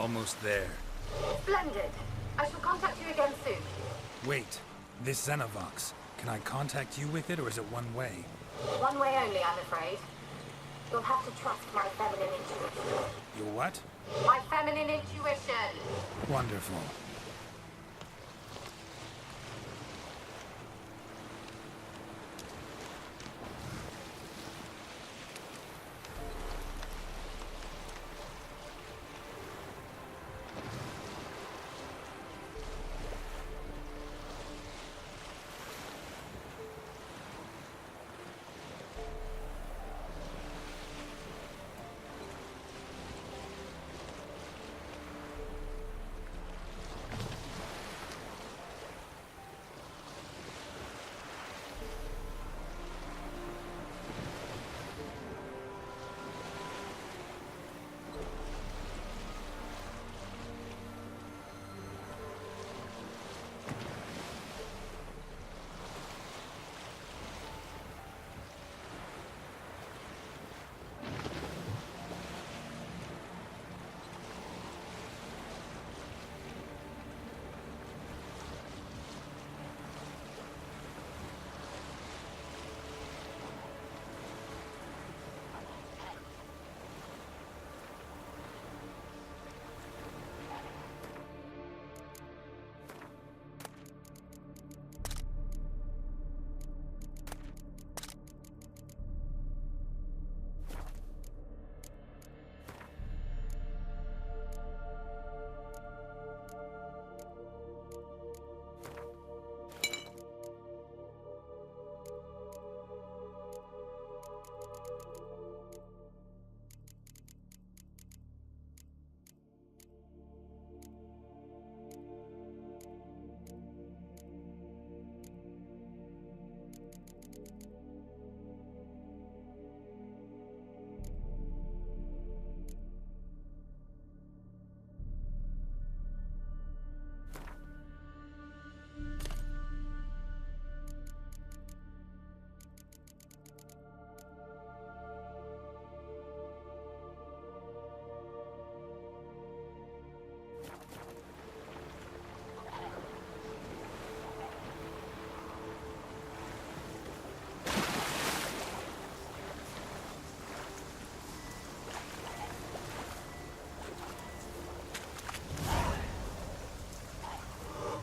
Almost there. Splendid. I shall contact you again soon. Wait, this Xenovox. Can I contact you with it, or is it one way? One way only, I'm afraid. You'll have to trust my feminine intuition. Your what? My feminine intuition! Wonderful.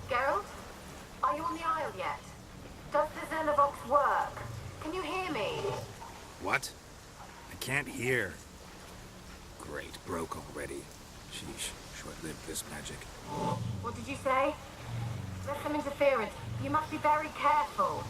Geralt? Are you on the Isle yet? Does the Xenovox work? Can you hear me? What? I can't hear. Great, broke already. Sheesh, short-lived this magic. What did you say? There's some interference. You must be very careful.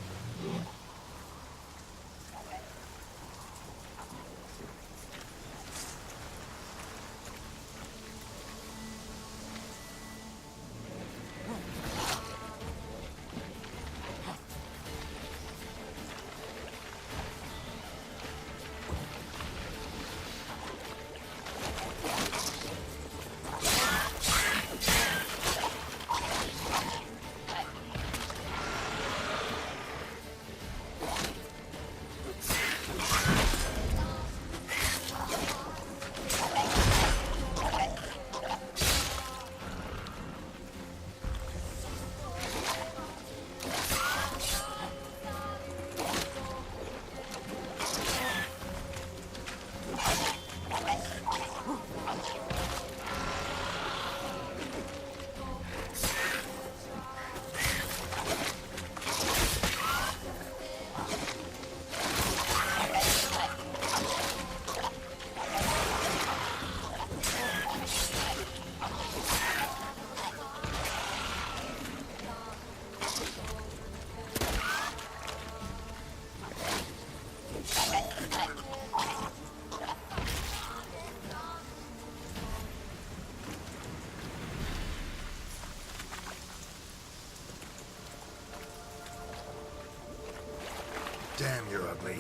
Damn, you're ugly.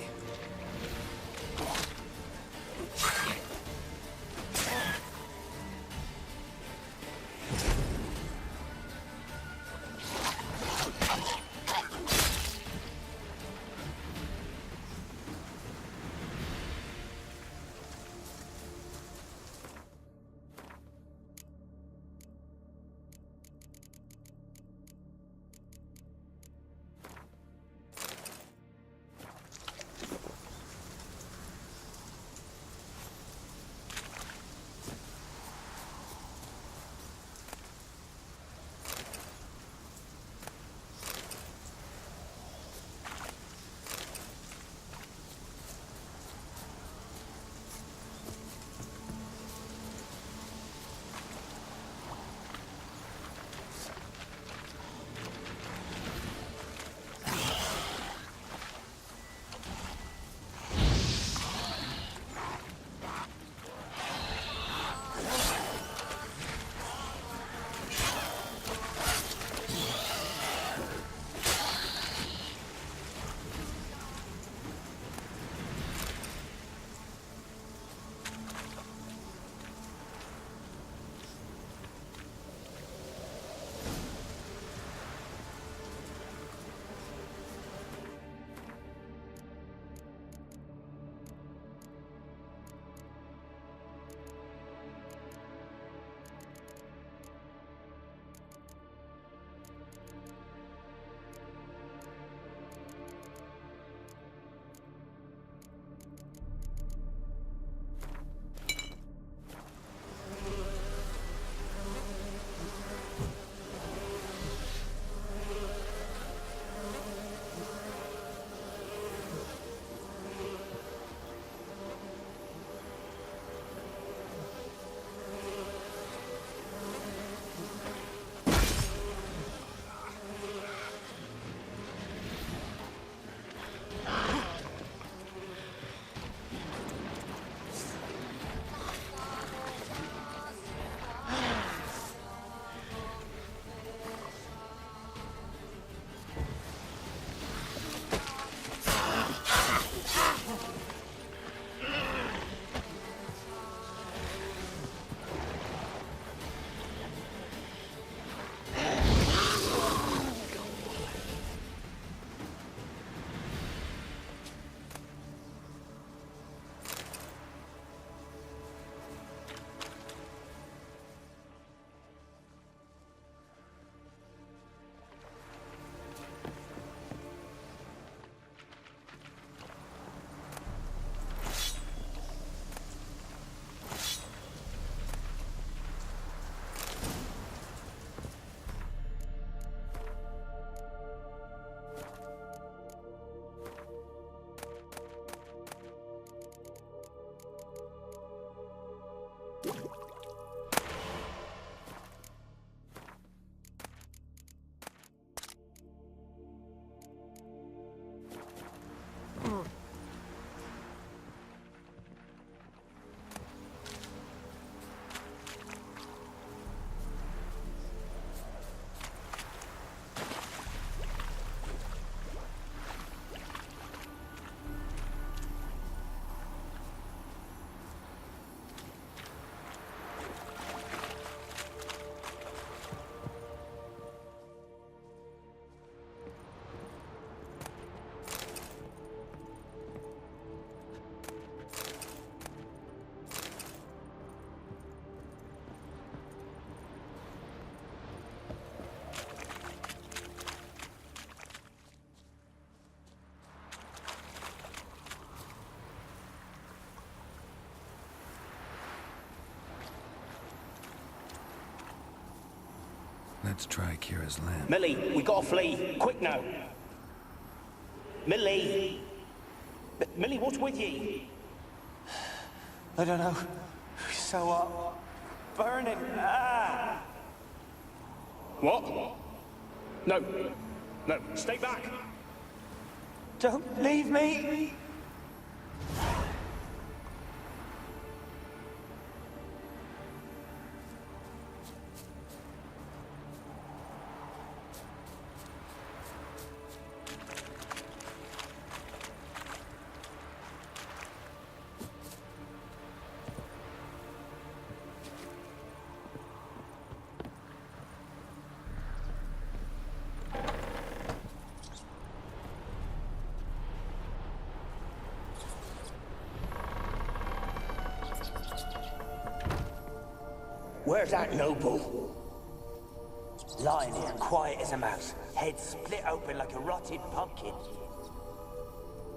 Let's try Kira's lamp. Millie, we gotta flee. Quick now. Millie! Millie, what's with ye? I don't know. So, burning. Ah! What? No. No, stay back. Don't leave me! Where's that noble? Lying here, quiet as a mouse, head split open like a rotted pumpkin.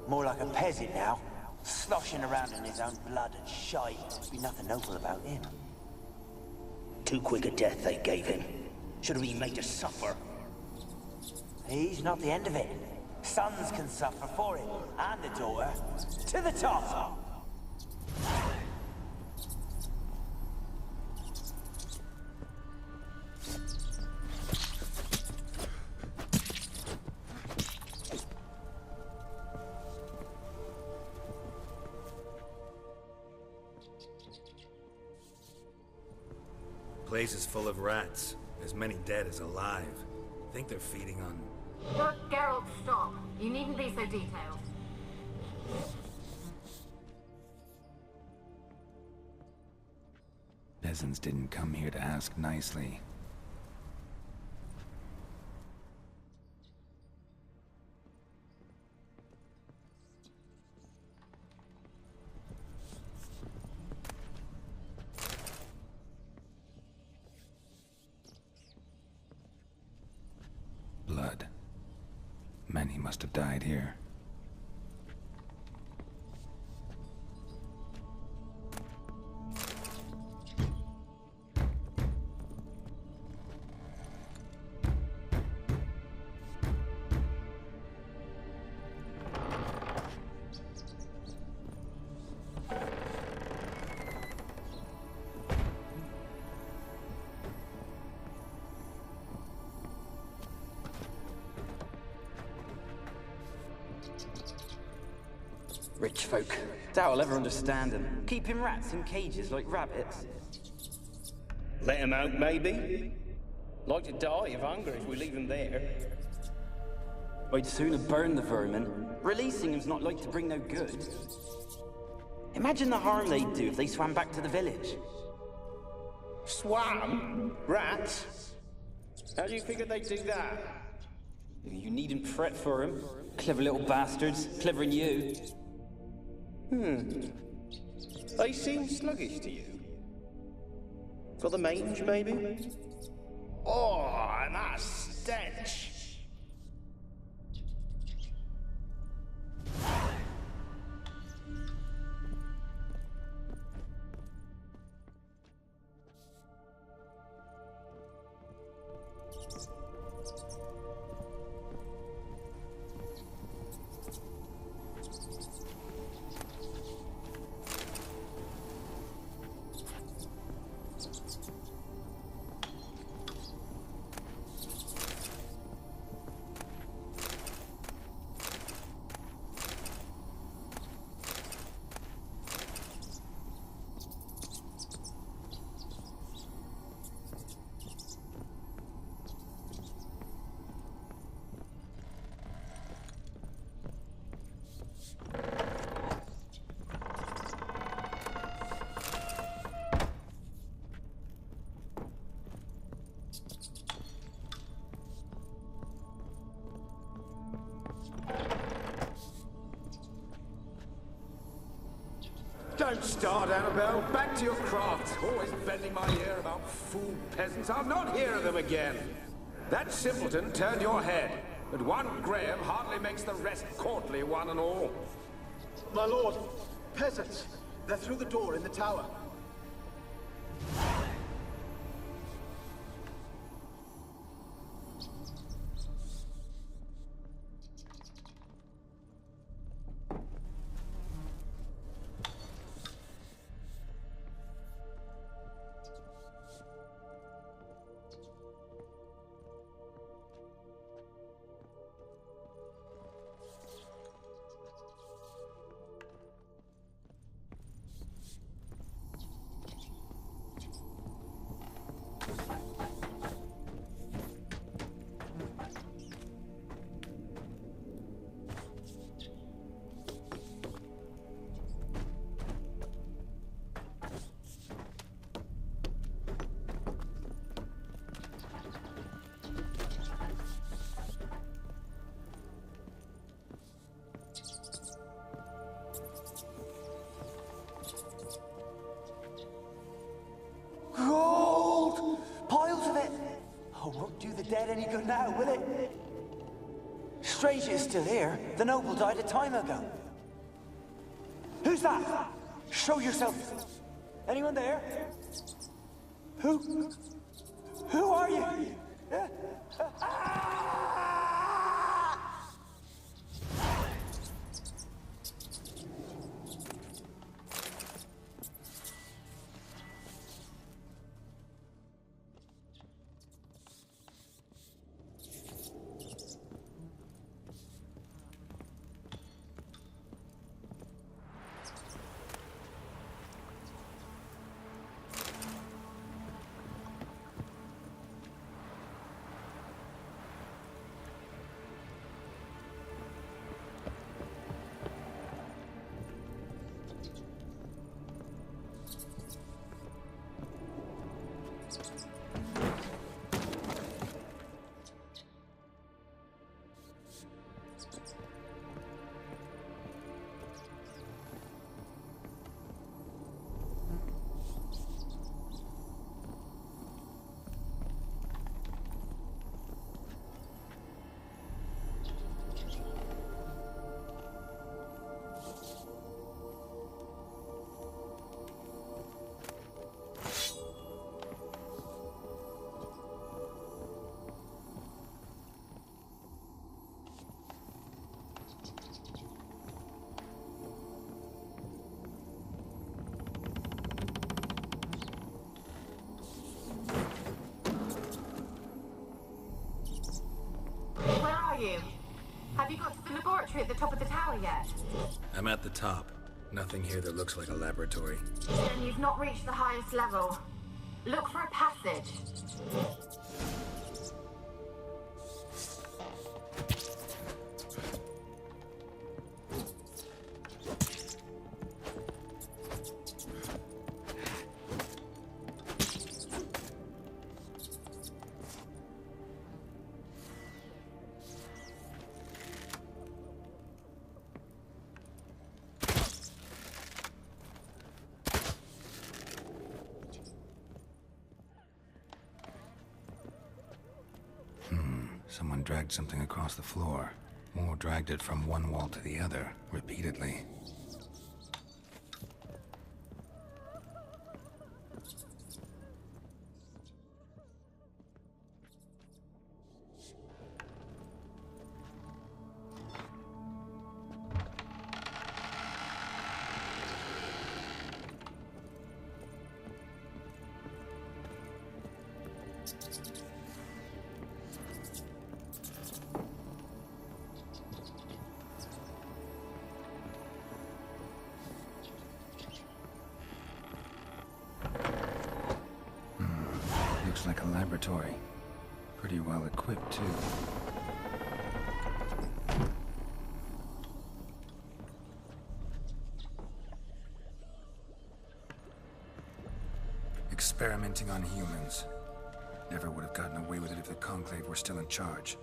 More like a peasant now, sloshing around in his own blood and shite. Be nothing noble about him. Too quick a death they gave him. Should have been made to suffer. He's not the end of it. Sons can suffer for it, and the daughter. To the top! Place is full of rats. As many dead as alive. Think they're feeding on... Look, Geralt, stop. You needn't be so detailed. Peasants didn't come here to ask nicely. Blood. Many must have died here. Rich folk. Doubt I'll ever understand them. Keeping rats in cages like rabbits. Let him out, maybe? Like to die of hunger if we leave him there. I'd sooner burn the vermin. Releasing him's not like to bring no good. Imagine the harm they'd do if they swam back to the village. Swam? Rats? How do you figure they'd do that? You needn't fret for 'em. Clever little bastards. Clever than you. They seem sluggish to you. For the mage, maybe? Oh, and that stench! Don't start, Annabelle. Back to your craft. Always bending my ear about fool peasants. I'll not hear of them again. That simpleton turned your head, but one Graham hardly makes the rest courtly, one and all. My lord, peasants. They're through the door in the tower. any good now, will it? Strange it's still here. The noble died a time ago. Who's that? Show yourself. Anyone there? Who are you? Have you got to the laboratory at the top of the tower yet? I'm at the top. Nothing here that looks like a laboratory. Then you've not reached the highest level. Look for a passage. Someone dragged something across the floor. More dragged it from one wall to the other, repeatedly. Looks like a laboratory. Pretty well equipped, too. Experimenting on humans. Never would have gotten away with it if the Conclave were still in charge.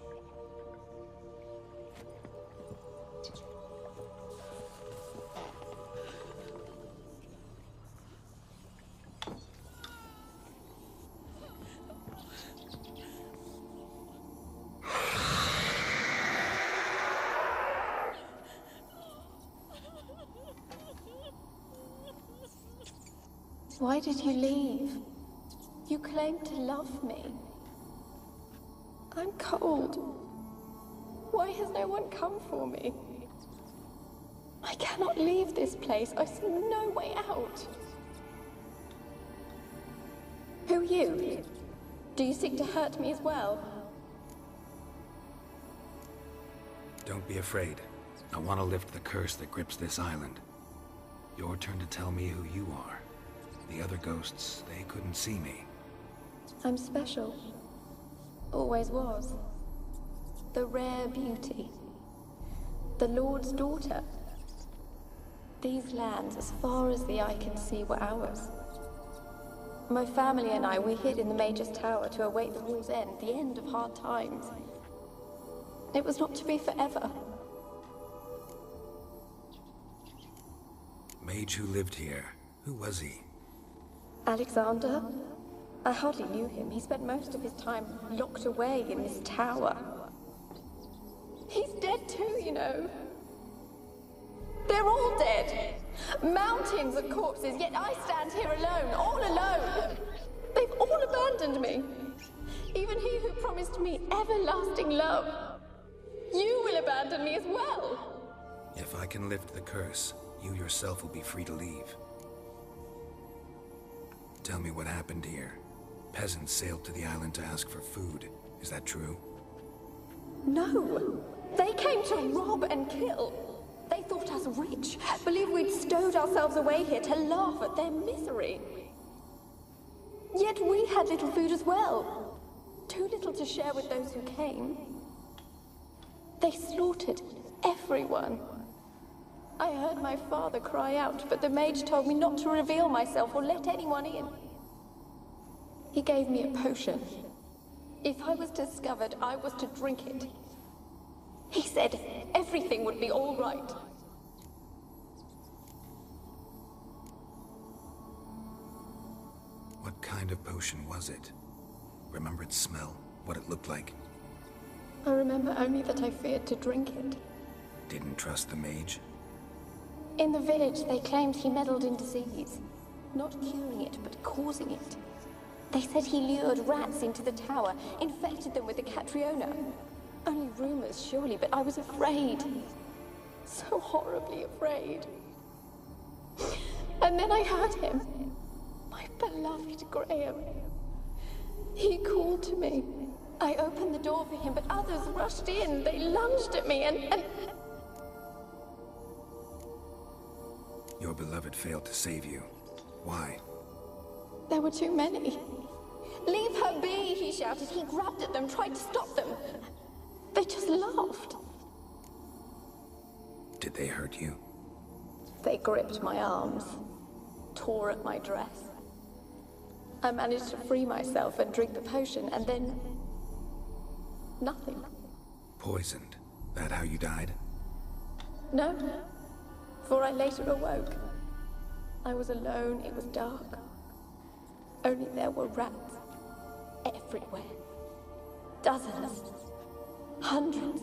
Why did you leave? You claimed to love me. I'm cold. Why has no one come for me? I cannot leave this place. I see no way out. Who are you? Do you seek to hurt me as well? Don't be afraid. I want to lift the curse that grips this island. Your turn to tell me who you are. The other ghosts, they couldn't see me. I'm special. Always was. The rare beauty. The Lord's daughter. These lands, as far as the eye can see, were ours. My family and I, we hid in the Mage's Tower to await the war's end, the end of hard times. It was not to be forever. Mage who lived here. Who was he? Alexander? I hardly knew him. He spent most of his time locked away in this tower. He's dead too, you know. They're all dead. Mountains of corpses, yet I stand here alone, all alone. They've all abandoned me. Even he who promised me everlasting love. You will abandon me as well. If I can lift the curse, you yourself will be free to leave. Tell me what happened here. Peasants sailed to the island to ask for food. Is that true? No. They came to rob and kill. They thought us rich, believed we'd stowed ourselves away here to laugh at their misery. Yet we had little food as well. Too little to share with those who came. They slaughtered everyone. I heard my father cry out, but the mage told me not to reveal myself or let anyone in. He gave me a potion. If I was discovered, I was to drink it. He said everything would be all right. What kind of potion was it? Remember its smell? What it looked like? I remember only that I feared to drink it. Didn't trust the mage? In the village, they claimed he meddled in disease. Not curing it, but causing it. They said he lured rats into the tower, infected them with the Catriona. Only rumors, surely, but I was afraid. So horribly afraid. And then I heard him. My beloved Graham. He called to me. I opened the door for him, but others rushed in. They lunged at me and... Your beloved failed to save you. Why? There were too many. Leave her be, he shouted. He grabbed at them, tried to stop them. They just laughed. Did they hurt you? They gripped my arms, tore at my dress. I managed to free myself and drink the potion, and then... nothing. Poisoned? That how you died? No, for I later awoke. I was alone, it was dark. Only there were rats everywhere. Dozens. Hundreds.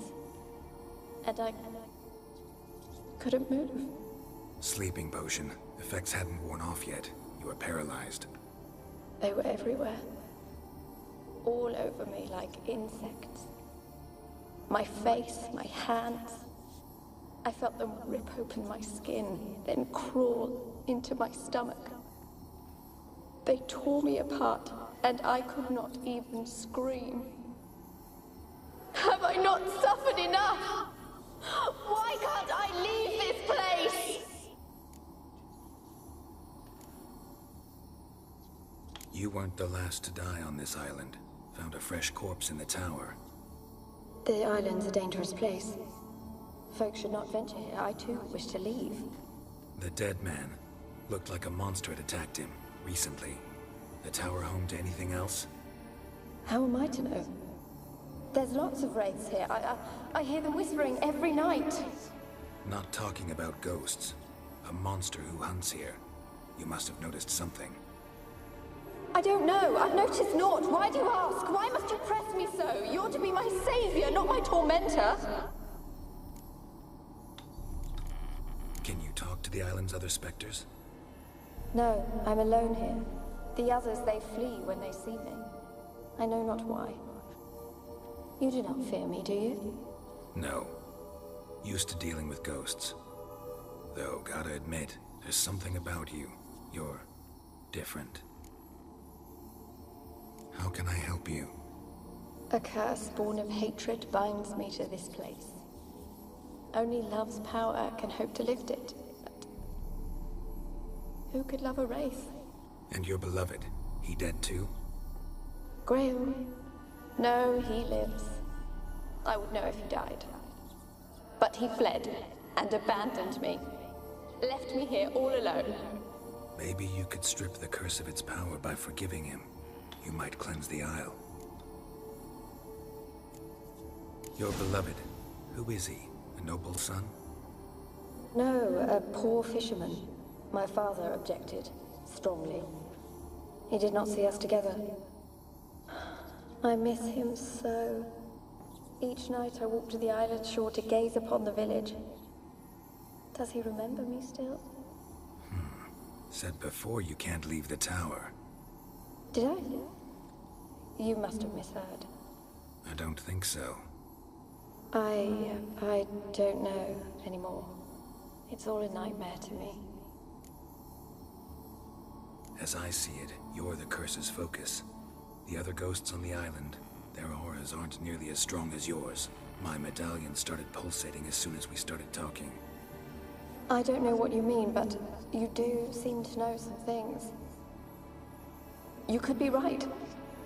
And I couldn't move. Sleeping potion. Effects hadn't worn off yet. You were paralyzed. They were everywhere. All over me like insects. My face, my hands. I felt them rip open my skin, then crawl into my stomach. They tore me apart, and I could not even scream. Have I not suffered enough? Why can't I leave this place? You weren't the last to die on this island. Found a fresh corpse in the tower. The island's a dangerous place. Folk should not venture here. I too wish to leave. The dead man looked like a monster had attacked him recently. The tower home to anything else? How am I to know? There's lots of wraiths here. I hear them whispering every night. Not talking about ghosts. A monster who hunts here. You must have noticed something. I don't know. I've noticed naught. Why do you ask? Why must you press me so? You're to be my savior, not my tormentor. Can you talk to the island's other specters? No, I'm alone here. The others, they flee when they see me. I know not why. You do not fear me, do you? No. Used to dealing with ghosts. Though, gotta admit, there's something about you. You're different. How can I help you? A curse born of hatred binds me to this place. Only love's power can hope to lift it. But who could love a wraith? And your beloved, he dead too? Graham? No, he lives. I would know if he died. But he fled and abandoned me. Left me here all alone. Maybe you could strip the curse of its power by forgiving him. You might cleanse the Isle. Your beloved, who is he? A noble son? No, a poor fisherman. My father objected, strongly. He did not see us together. I miss him so. Each night I walk to the island shore to gaze upon the village. Does he remember me still? Said before you can't leave the tower. Did I? You must have misheard. I don't think so. I don't know anymore. It's all a nightmare to me. As I see it, you're the curse's focus. The other ghosts on the island, their auras aren't nearly as strong as yours. My medallion started pulsating as soon as we started talking. I don't know what you mean, but you do seem to know some things. You could be right.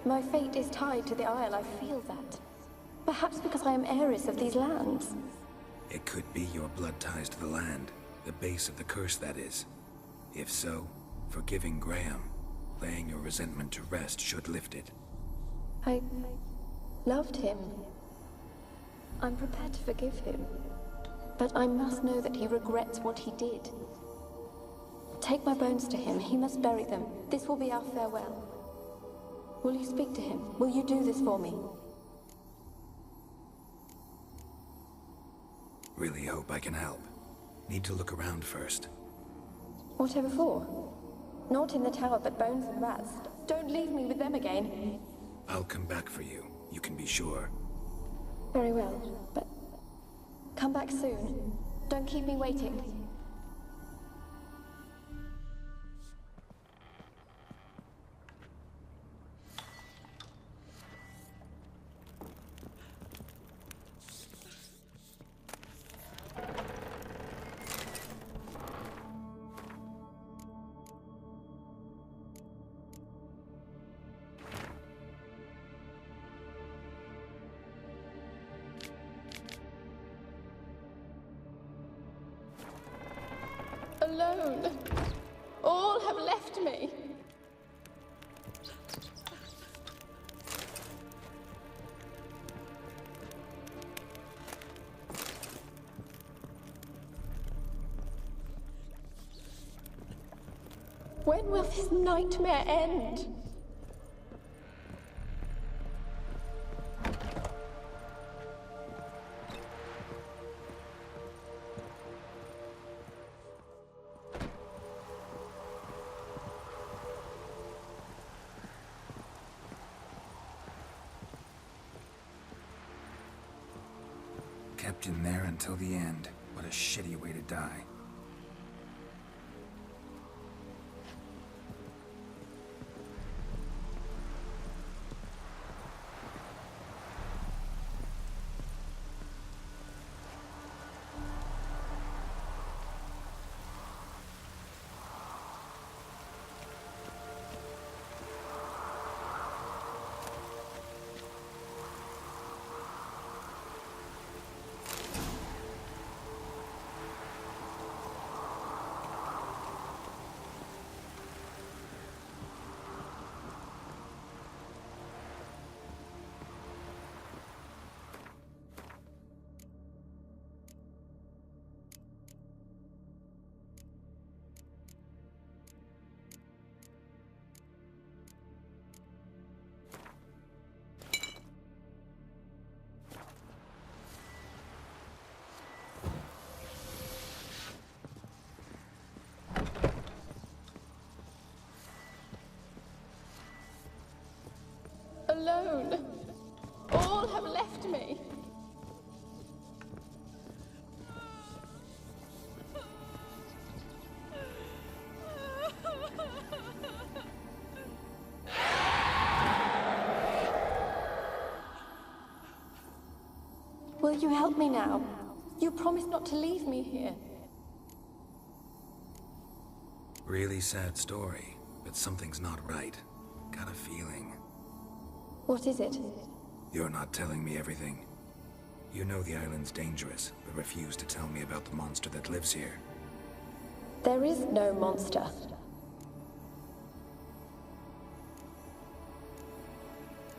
My fate is tied to the Isle, I feel that. Perhaps because I am heiress of these lands. It could be your blood ties to the land, the base of the curse, that is. If so, forgiving Graham, laying your resentment to rest should lift it. I loved him. I'm prepared to forgive him. But I must know that he regrets what he did. Take my bones to him. He must bury them. This will be our farewell. Will you speak to him? Will you do this for me? Really hope I can help. Need to look around first. Whatever for? Not in the tower, but bones and rats. Don't leave me with them again. I'll come back for you. You can be sure. Very well, but come back soon. Don't keep me waiting. Alone. All have left me. When will this nightmare end? Kept in there until the end. What a shitty way to die. Alone. All have left me. Will you help me now? You promised not to leave me here. Really sad story, but something's not right. Got a feeling. What is it? You're not telling me everything. You know the island's dangerous, but refuse to tell me about the monster that lives here. There is no monster.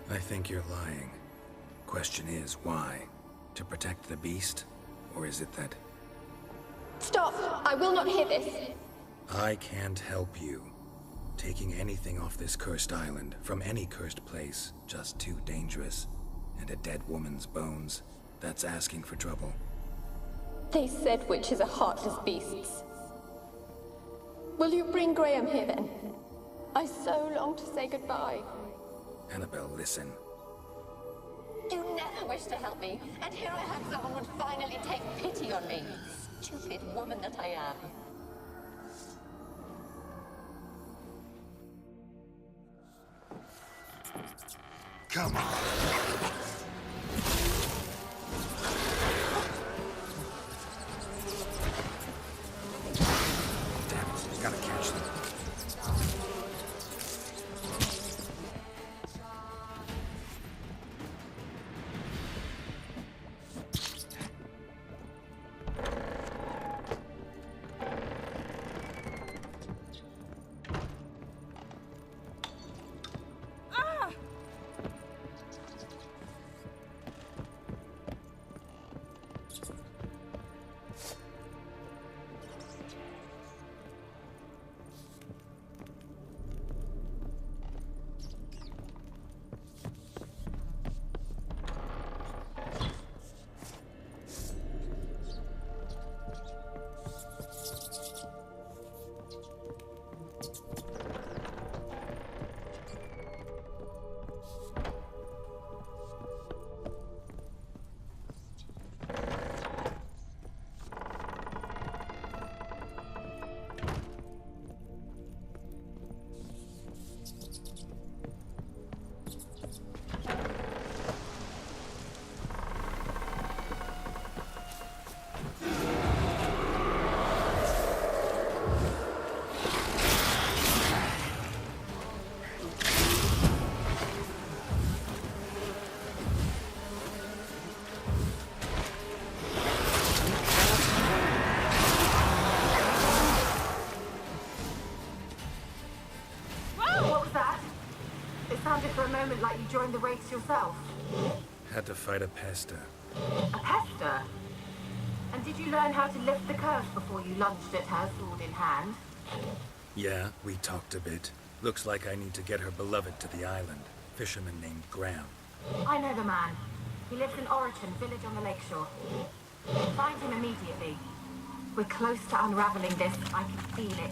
I think you're lying. Question is, why? To protect the beast? Or is it that... Stop! I will not hear this! I can't help you. Taking anything off this cursed island, from any cursed place, just too dangerous. And a dead woman's bones, that's asking for trouble. They said witches are heartless beasts. Will you bring Graham here then? I so long to say goodbye. Annabelle, listen. You never wished to help me, and here I have someone would finally take pity on me. Stupid woman that I am. Come on. Damn it, gotta catch them. Like you joined the race yourself. Had to fight a pester. A pester? And did you learn how to lift the curse before you lunged at her, sword in hand? Yeah, we talked a bit. Looks like I need to get her beloved to the island. Fisherman named Graham. I know the man. He lives in Oriton, village on the lakeshore. Find him immediately. We're close to unraveling this. I can feel it.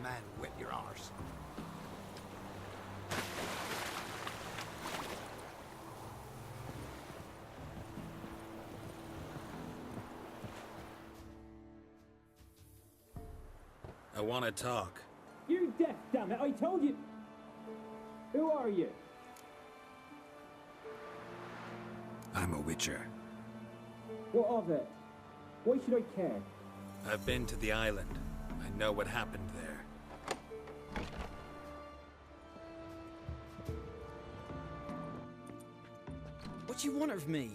man whip your arse. I want to talk. You're deaf, damn it! I told you. Who are you? I'm a witcher. What of it? Why should I care? I've been to the island. I know what happened there. What do you want of me?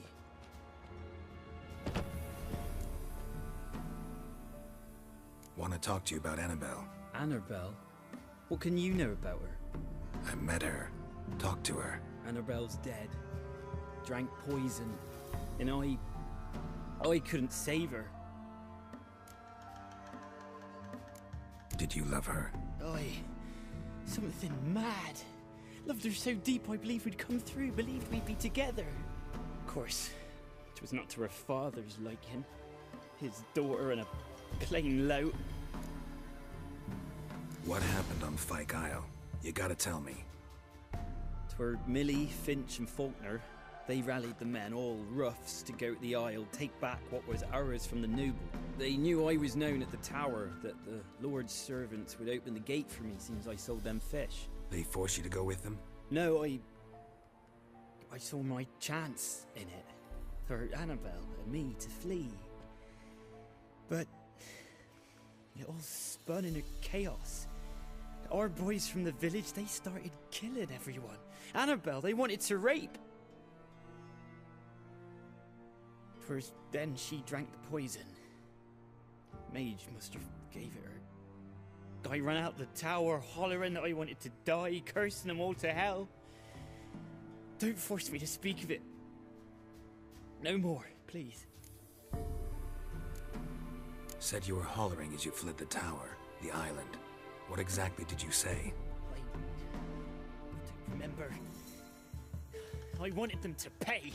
Want to talk to you about Annabelle. Annabelle? What can you know about her? I met her. Talked to her. Annabelle's dead. Drank poison. And I couldn't save her. Did you love her? Something mad. Loved her so deep I believed we'd come through, believed we'd be together. Of course, it was not to her father's liking. His daughter and a plain lout. What happened on Fyke Isle? You gotta tell me. 'Twere Millie, Finch and Faulkner. They rallied the men, all roughs, to go to the Isle, take back what was ours from the noble. They knew I was known at the tower, that the Lord's servants would open the gate for me since I sold them fish. They forced you to go with them? No, I saw my chance in it, for Annabelle and me to flee. But it all spun in a chaos. Our boys from the village, they started killing everyone. Annabelle, they wanted to rape. First, then she drank the poison. Mage must have gave it her. I ran out the tower, hollering that I wanted to die, cursing them all to hell. Don't force me to speak of it. No more, please. Said you were hollering as you fled the tower, the island. What exactly did you say? I don't remember. I wanted them to pay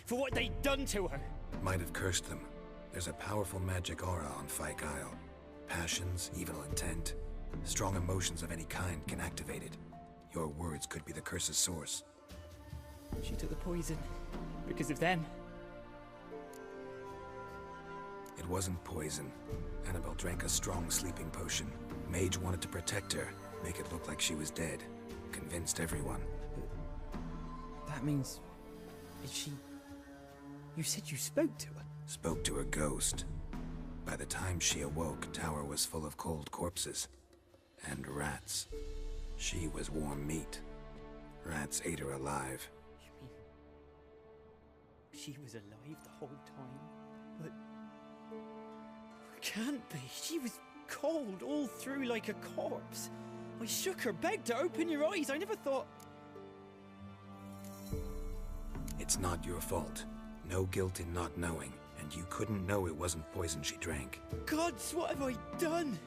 for what they'd done to her. Might have cursed them. There's a powerful magic aura on Fyke Isle. Passions, evil intent, strong emotions of any kind can activate it. Your words could be the curse's source. She took the poison because of them. It wasn't poison. Annabelle drank a strong sleeping potion. Mage wanted to protect her, make it look like she was dead. Convinced everyone. That means... Is she... You said you spoke to her? Spoke to a ghost. By the time she awoke, tower was full of cold corpses. And rats. She was warm meat. Rats ate her alive. You mean... She was alive the whole time? But... Can't be. She was cold all through like a corpse. I shook her, begged her, open your eyes. I never thought... It's not your fault. No guilt in not knowing, and you couldn't know it wasn't poison she drank. Gods, what have I done?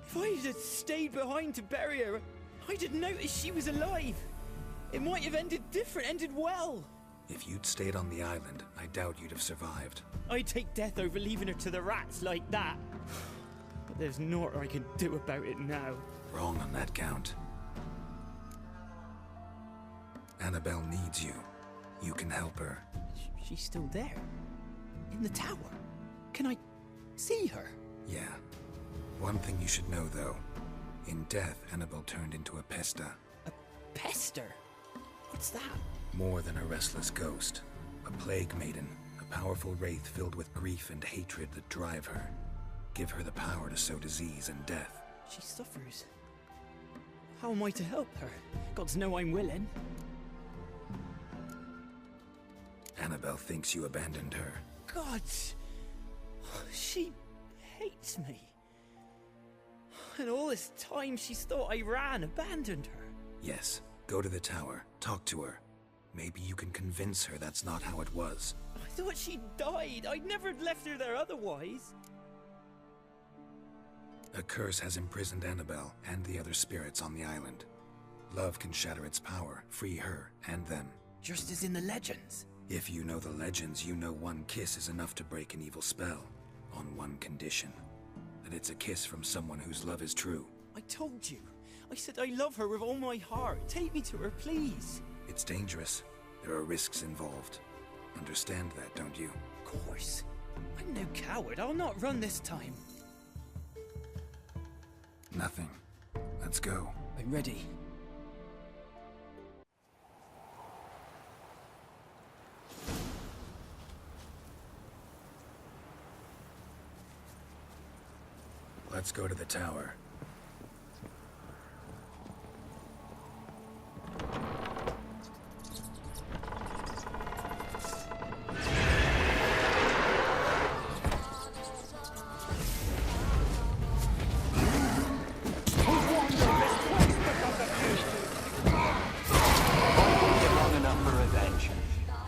If I had stayed behind to bury her, I didn't notice she was alive. It might have ended different, ended well. If you'd stayed on the island, I doubt you'd have survived. I'd take death over leaving her to the rats like that. But there's naught I can do about it now. Wrong on that count. Annabelle needs you. You can help her. She's still there. In the tower. Can I see her? Yeah. One thing you should know, though. In death, Annabelle turned into a pesta. A pester? What's that? More than a restless ghost. A plague maiden. A powerful wraith filled with grief and hatred that drive her. Give her the power to sow disease and death. She suffers. How am I to help her? Gods know I'm willing. Annabelle thinks you abandoned her. Gods! She hates me. And all this time she's thought I abandoned her. Yes. Go to the tower. Talk to her. Maybe you can convince her that's not how it was. I thought she died. I'd never left her there otherwise. A curse has imprisoned Annabelle and the other spirits on the island. Love can shatter its power, free her and them. Just as in the legends. If you know the legends, you know one kiss is enough to break an evil spell. On one condition. That it's a kiss from someone whose love is true. I told you. I said I love her with all my heart. Take me to her, please. It's dangerous. There are risks involved. Understand that, don't you? Of course. I'm no coward. I'll not run this time. Nothing. Let's go. I'm ready. Let's go to the tower.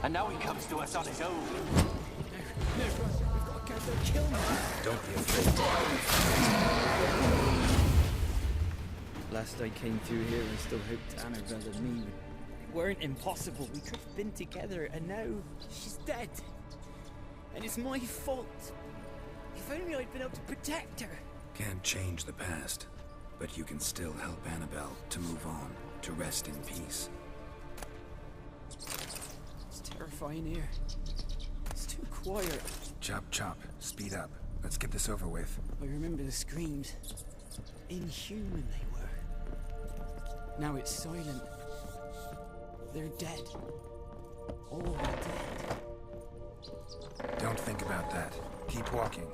And now he comes to us on his own. Don't be afraid. Last I came through here, I still hoped Annabelle and me weren't impossible. We could have been together, and now she's dead. And it's my fault. If only I'd been able to protect her. Can't change the past, but you can still help Annabelle to move on, to rest in peace. It's terrifying here. It's too quiet. Chop, chop. Speed up. Let's get this over with. I remember the screams. Inhuman they were. Now it's silent. They're dead. All dead. Don't think about that. Keep walking.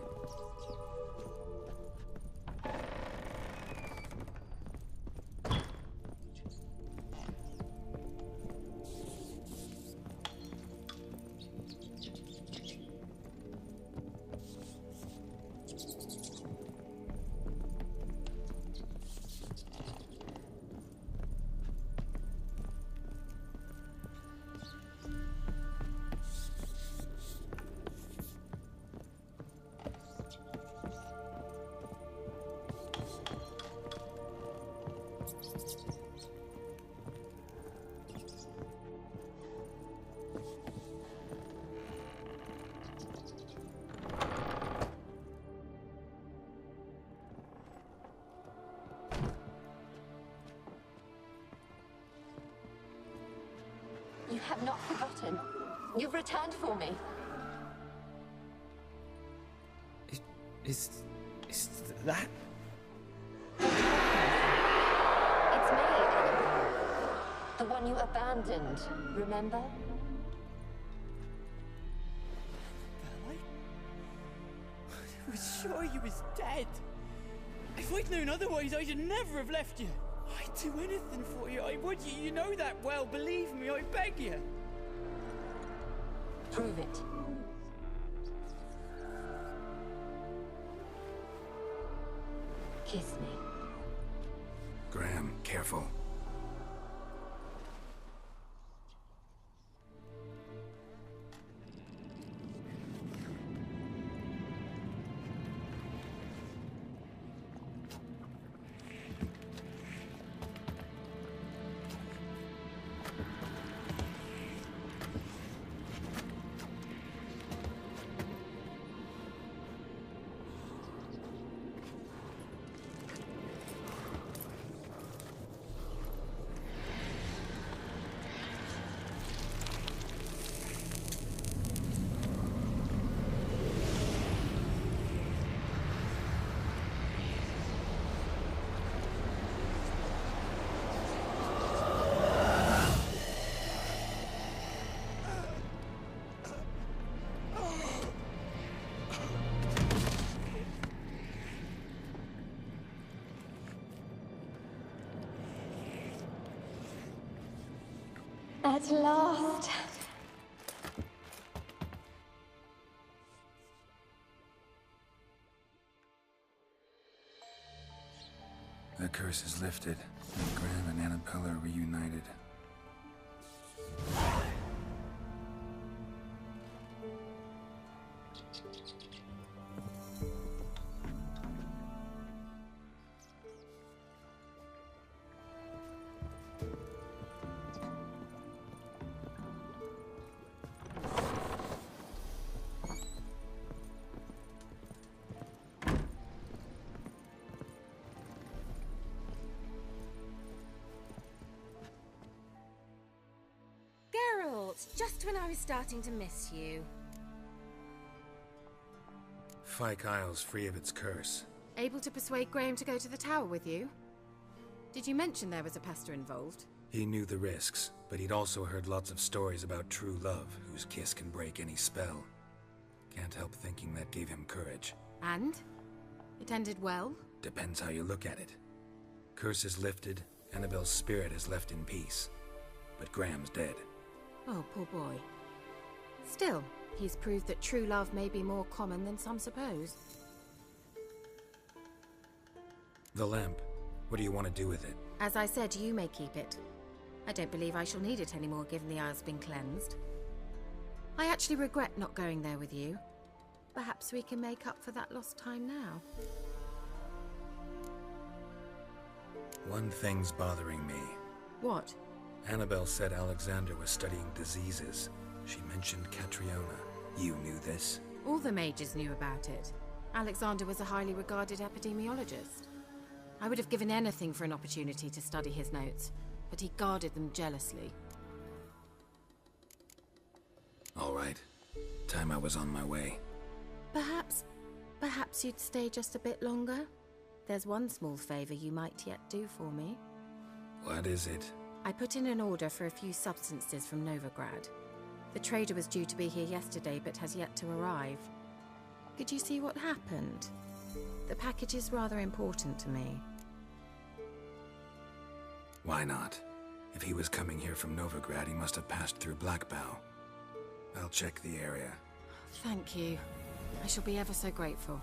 You have not forgotten. You've returned for me. Is that? It's me, Annabelle. The one you abandoned, remember? I was sure you was dead. If I'd known otherwise, I'd never have left you. I'd do anything for you. I would. You know that well. Believe me, I beg you. Prove it. Kiss me. Graham, careful. At last. The curse is lifted, and Graham and Annabelle are reunited. thoughts, just when I was starting to miss you. Fyke Isle's free of its curse. Able to persuade Graham to go to the tower with you? Did you mention there was a pester involved? He knew the risks, but he'd also heard lots of stories about true love, whose kiss can break any spell. Can't help thinking that gave him courage. And? It ended well? Depends how you look at it. Curse is lifted, Annabelle's spirit is left in peace. But Graham's dead. Oh, poor boy. Still, he's proved that true love may be more common than some suppose. The lamp. What do you want to do with it? As I said, you may keep it. I don't believe I shall need it anymore, given the Isle's been cleansed. I actually regret not going there with you. Perhaps we can make up for that lost time now. One thing's bothering me. What? Annabelle said Alexander was studying diseases. She mentioned Catriona. You knew this? All the mages knew about it. Alexander was a highly regarded epidemiologist. I would have given anything for an opportunity to study his notes, but he guarded them jealously. All right. Time I was on my way. Perhaps you'd stay just a bit longer? There's one small favor you might yet do for me. What is it? I put in an order for a few substances from Nilfgaard. The trader was due to be here yesterday, but has yet to arrive. Could you see what happened? The package is rather important to me. Why not? If he was coming here from Novigrad, he must have passed through Blackbow. I'll check the area. Thank you. I shall be ever so grateful.